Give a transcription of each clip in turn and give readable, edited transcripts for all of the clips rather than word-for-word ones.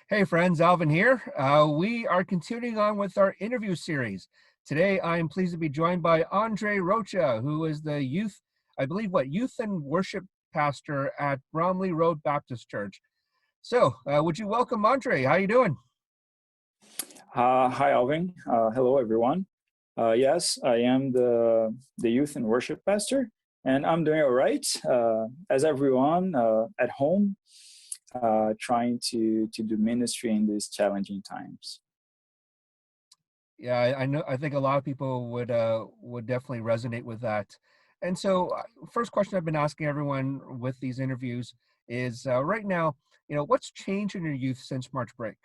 Hey friends, Alvin here. We are continuing on with our interview series. Today, I am pleased to be joined by Andre Rocha, who is the youth, I believe, youth and worship pastor at Bromley Road Baptist Church. So, would you welcome Andre? How you doing? Hi, Alvin. Hello, everyone. Yes, I am the youth and worship pastor, and I'm doing all right. As everyone at home, trying to do ministry in these challenging times. Yeah, I know. I think a lot of people would definitely resonate with that. And so, first question I've been asking everyone with these interviews is, right now, what's changed in your youth since March break?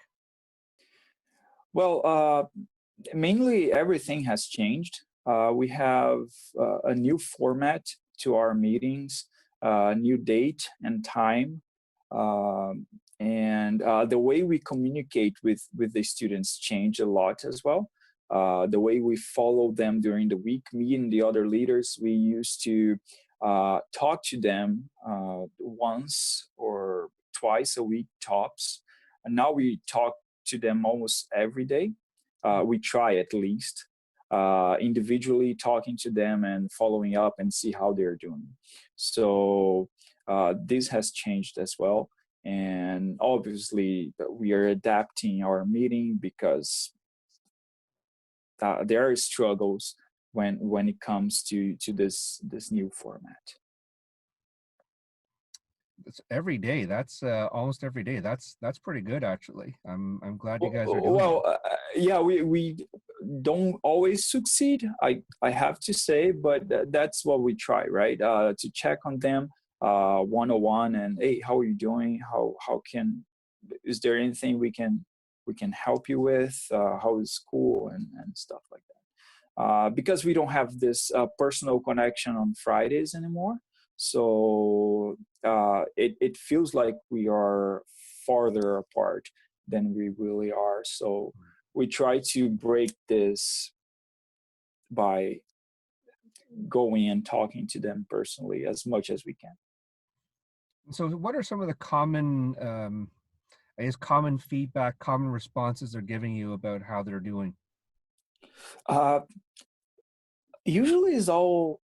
Well, mainly everything has changed. We have a new format to our meetings, new date and time, and the way we communicate with the students changed a lot as well. The way we follow them during the week, me and the other leaders, we used to talk to them once or twice a week tops, and now we talk to them almost every day. We try at least individually talking to them and following up and see how they're doing. So this has changed as well. And obviously, we are adapting our meeting because there are struggles when it comes to this new format. It's every day. That's almost every day. That's pretty good, actually. I'm glad you guys are doing that. Well, yeah, we don't always succeed. I have to say, but that's what we try, right? To check on them 101 and hey, how are you doing? How can is there anything we can help you with? How is school and stuff like that? Because we don't have this personal connection on Fridays anymore. So it feels like we are farther apart than we really are. So we try to break this by going and talking to them personally as much as we can. So, what are some of the common, I guess, common feedback, common responses they're giving you about how they're doing? Uh, Usually it's all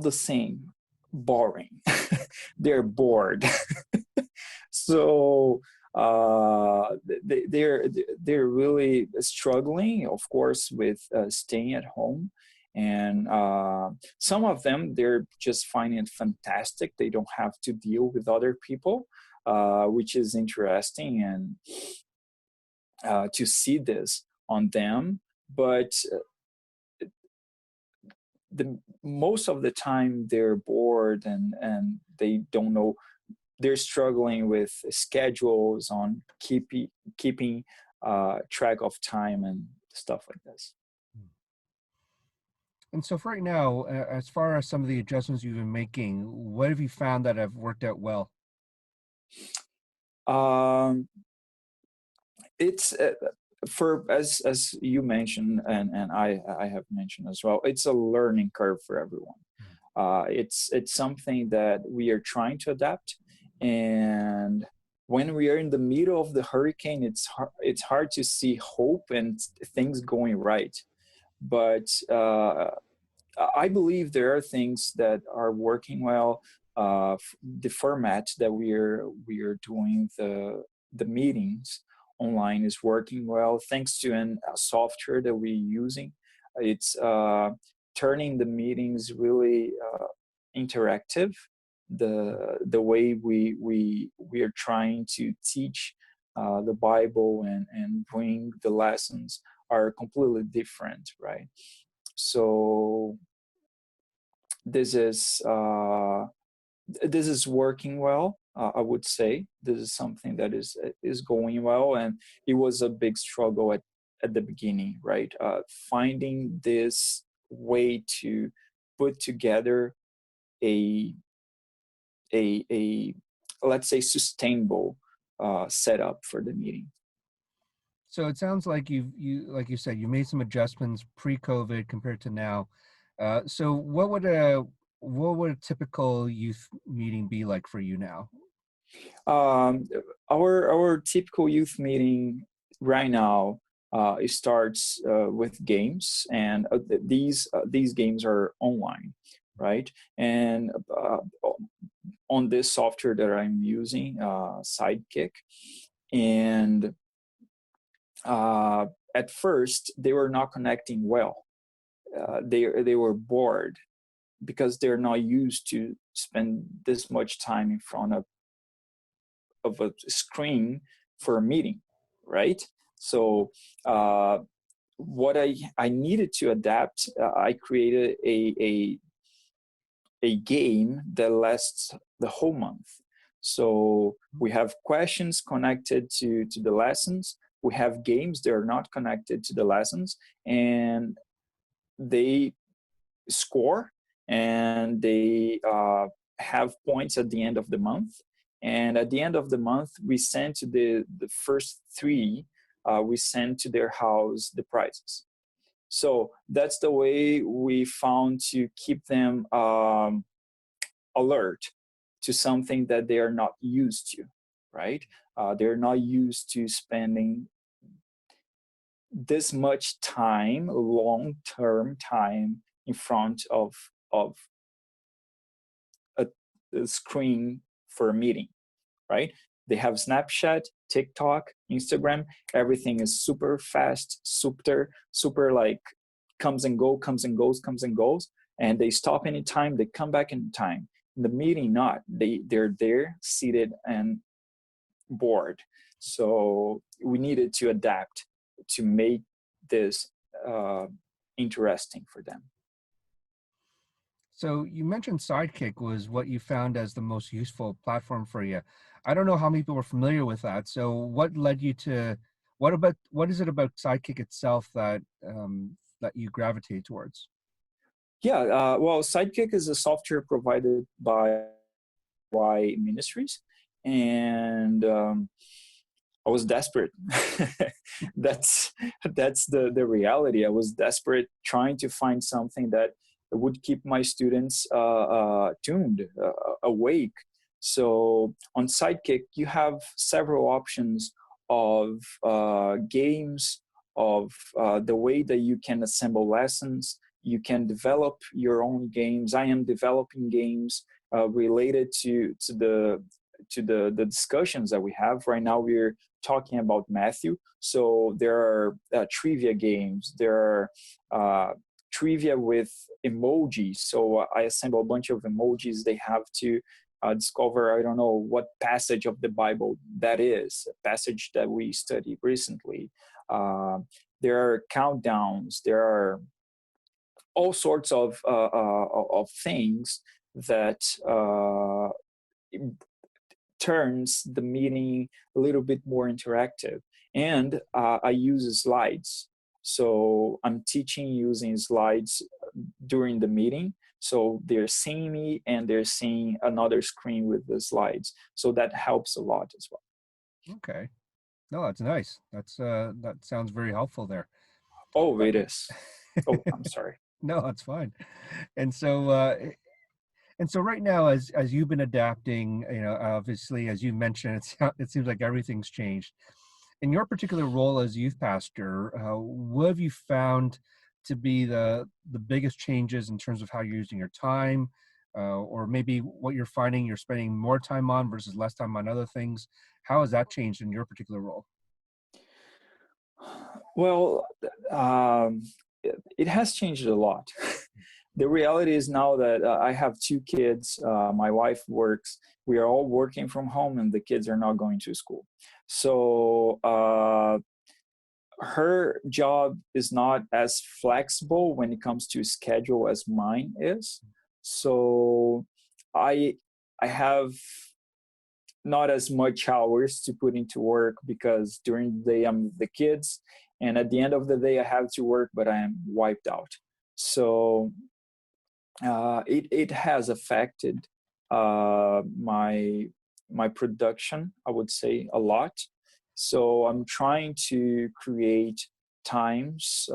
the same, boring. They're bored. So they're really struggling, of course, with staying at home. And some of them, they're just finding it fantastic. They don't have to deal with other people, which is interesting and to see this on them. But the most of the time they're bored and they don't know, they're struggling with schedules on keeping track of time and stuff like this. And so, for right now, as far as some of the adjustments you've been making, what have you found that have worked out well? Um, it's for as you mentioned and I have mentioned as well. It's a learning curve for everyone. It's something that we are trying to adapt, and when we are in the middle of the hurricane, it's hard to see hope and things going right. But I believe there are things that are working well. The format that we are doing the meetings online is working well thanks to a software that we're using. It's turning the meetings really interactive. The way we are trying to teach the Bible and bring the lessons are completely different, right? So this is uh, this is working well. I would say this is something that is going well, and it was a big struggle at the beginning, right? Finding this way to put together a a let's say sustainable setup for the meeting. So it sounds like like you said, you made some adjustments pre-COVID compared to now. So what would a typical youth meeting be like for you now? Um, our typical youth meeting right now, it starts with games, and these games are online, right? And on this software that I'm using, Sidekick, and uh, at first they were not connecting well. They were bored because they're not used to spend this much time in front of a screen for a meeting, right? So what I needed to adapt, I created a game that lasts the whole month. So we have questions connected to the lessons. We have games that are not connected to the lessons, and they score, and they have points at the end of the month. And at the end of the month, we send to the first three, we send to their house the prizes. So that's the way we found to keep them alert to something that they are not used to, right? They're not used to spending this much time, long-term time, in front of a, a screen for a meeting, right? They have Snapchat, TikTok, Instagram. Everything is super fast, super like comes and go, comes and goes, comes and goes, and they stop anytime. They come back in time. In the meeting, not. They're there, seated and bored. So we needed to adapt to make this interesting for them. So you mentioned Sidekick was what you found as the most useful platform for you. I don't know how many people are familiar with that. So what led you to, what is it about Sidekick itself that that you gravitate towards? Yeah, well, Sidekick is a software provided by Ministries, and I was desperate. that's the reality. I was desperate, trying to find something that would keep my students tuned, awake. So on Sidekick, you have several options of games, of the way that you can assemble lessons. You can develop your own games. I am developing games related to the discussions that we have right now. We're talking about Matthew. So there are trivia games. There are trivia with emojis. So I assemble a bunch of emojis. They have to discover, I don't know what passage of the Bible that is, a passage that we studied recently. There are countdowns. There are all sorts of things that turns the meeting a little bit more interactive. And I use slides. So I'm teaching using slides during the meeting. So they're seeing me and they're seeing another screen with the slides. So that helps a lot as well. Okay. No, that's nice. That sounds very helpful there. Oh, it is. Oh, I'm sorry. No, that's fine. And so and so right now, as you've been adapting, you know, obviously, as you mentioned, it seems like everything's changed. In your particular role as youth pastor, what have you found to be the biggest changes in terms of how you're using your time, or maybe what you're finding you're spending more time on versus less time on other things? How has that changed in your particular role? Well, um, it has changed a lot. The reality is now that I have two kids. My wife works. We are all working from home, and the kids are not going to school. So her job is not as flexible when it comes to schedule as mine is. So I I have not as much hours to put into work because during the day I'm with the kids, and at the end of the day I have to work, but I am wiped out. So it has affected my production, I would say, a lot. So I'm trying to create times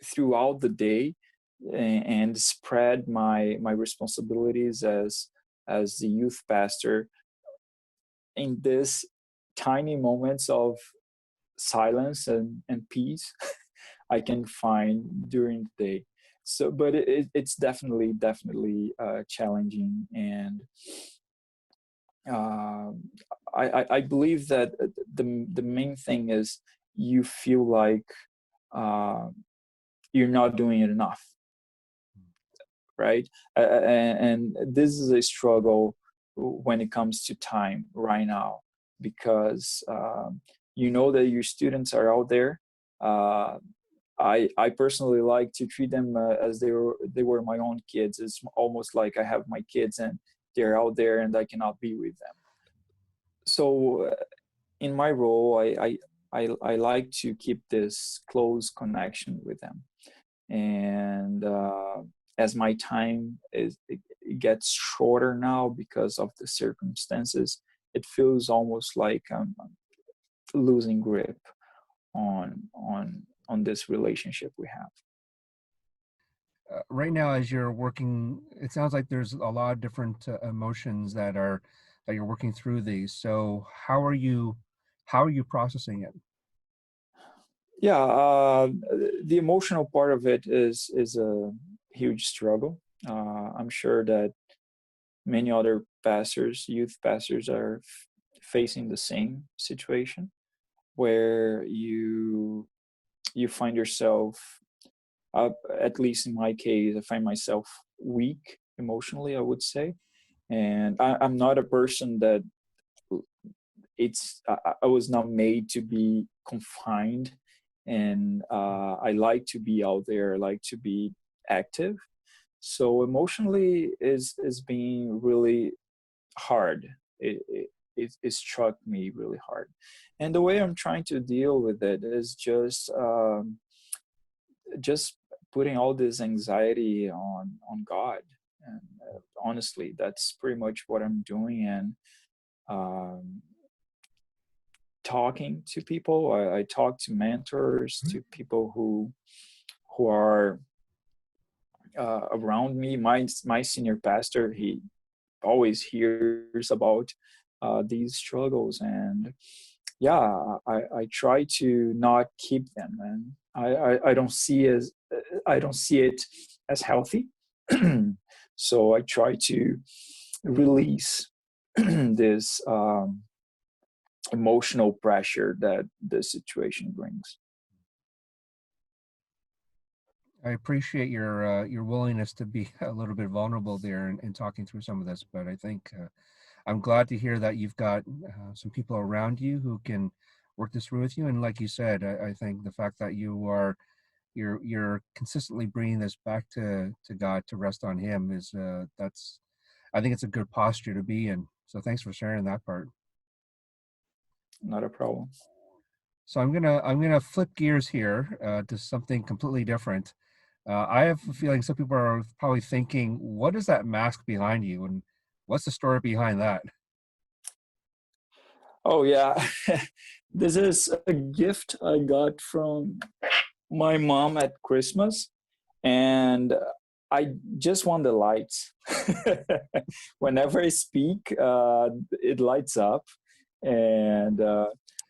throughout the day and spread my responsibilities as the youth pastor in this tiny moments of silence and peace I can find during the day. So, but it's definitely challenging, and uh, I believe that the main thing is you feel like uh, you're not doing it enough, right? And this is a struggle when it comes to time right now, because you know that your students are out there. Uh, I personally like to treat them as they were my own kids. It's almost like I have my kids and they're out there and I cannot be with them. So in my role, I like to keep this close connection with them. And as my time it gets shorter now because of the circumstances, it feels almost like I'm losing grip on this relationship we have. Right now, as you're working, it sounds like there's a lot of different emotions that you're working through these. So how are you processing it? Yeah, the emotional part of it is a huge struggle. I'm sure that many other pastors, youth pastors, are facing the same situation, where you find yourself, at least in my case, I find myself weak emotionally, I would say. And I'm not a person that I was not made to be confined, and I like to be out there, I like to be active. So emotionally is being really hard. It struck me really hard, and the way I'm trying to deal with it is just putting all this anxiety on God. And honestly, that's pretty much what I'm doing. And um, talking to people, I talk to mentors, to people who are around me. My senior pastor, he always hears about these struggles, and yeah, I try to not keep them, and I don't see as I don't see it as healthy. So I try to release this emotional pressure that the situation brings. I appreciate your willingness to be a little bit vulnerable there and talking through some of this. But I think I'm glad to hear that you've got some people around you who can work this through with you. And like you said, I think the fact that you're consistently bringing this back to God, to rest on Him, is that's I think it's a good posture to be in. So thanks for sharing that part. Not a problem. So I'm gonna flip gears here to something completely different. I have a feeling some people are probably thinking, "What is that mask behind you, and what's the story behind that?" Oh yeah, this is a gift I got from my mom at Christmas, and I just want the lights. Whenever I speak, it lights up, and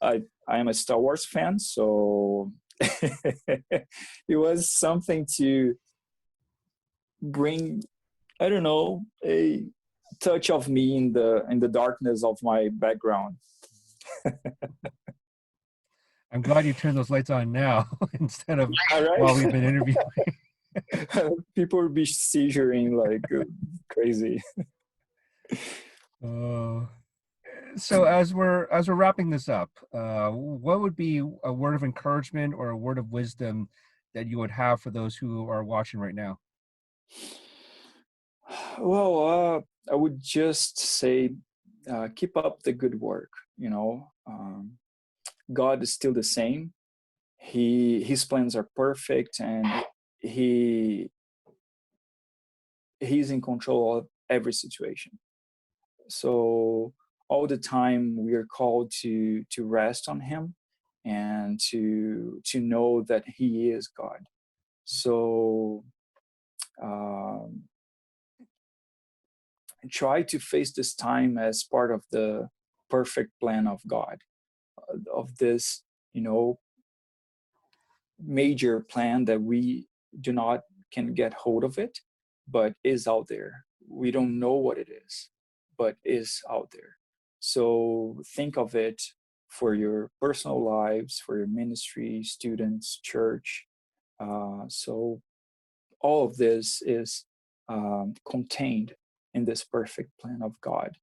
I am a Star Wars fan, so it was something to bring, I don't know, a touch of me in the darkness of my background. I'm glad you turned those lights on now instead of All while we've right. been interviewing. People will be seizuring like crazy. Uh, so as we're wrapping this up, what would be a word of encouragement or a word of wisdom that you would have for those who are watching right now? Well, I would just say, keep up the good work. God is still the same. His plans are perfect, and he he's in control of every situation. So all the time we are called to rest on Him, and to know that He is God. So um, try to face this time as part of the perfect plan of God, of this, you know, major plan that we do not can get hold of it, but is out there. We don't know what it is, but is out there. So think of it for your personal lives, for your ministry, students, church. So all of this is contained in this perfect plan of God.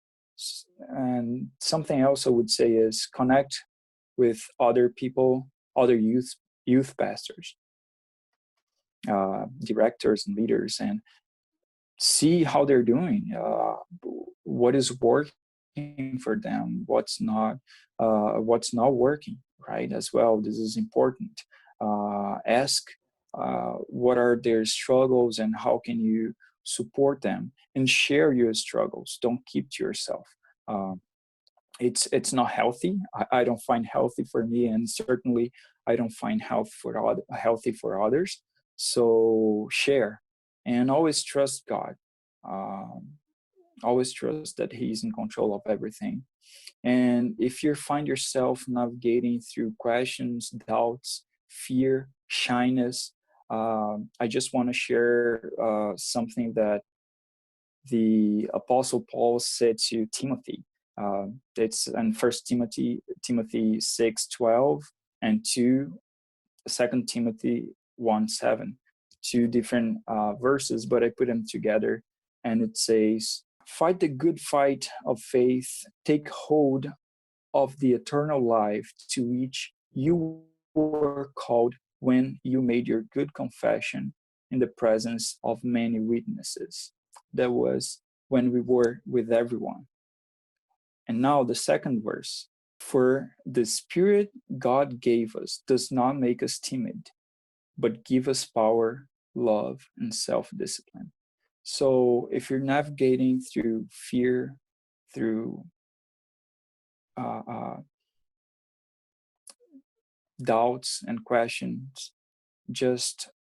And something else I would say is connect with other people, other youth pastors, directors and leaders, and see how they're doing, what is working for them, what's not working, right? As well, this is important. Ask what are their struggles and how can you support them, and share your struggles. Don't keep to yourself. Um, it's not healthy. I don't find healthy for me, and certainly I don't find healthy for others. So share, and always trust God. Um, Always trust that He's in control of everything. And if you find yourself navigating through questions, doubts, fear, shyness, I just want to share something that the Apostle Paul said to Timothy. It's in First Timothy 6:12, and 2 Timothy 1:7, two different verses, but I put them together, and it says, "Fight the good fight of faith, take hold of the eternal life to which you were called when you made your good confession in the presence of many witnesses." That was when we were with everyone. And now the second verse. "For the Spirit God gave us does not make us timid, but give us power, love, and self-discipline." So if you're navigating through fear, through uh, uh, doubts and questions, just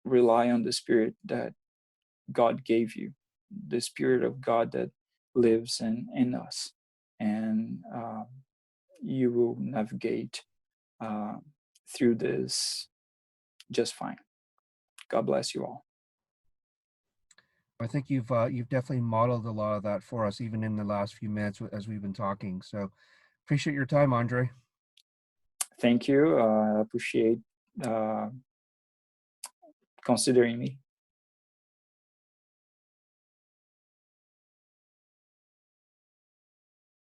rely on the Spirit that God gave you, the Spirit of God that lives in us, and you will navigate uh, through this just fine. God bless you all. I think you've definitely modeled a lot of that for us, even in the last few minutes as we've been talking. So appreciate your time, Andre. Thank you. I appreciate considering me.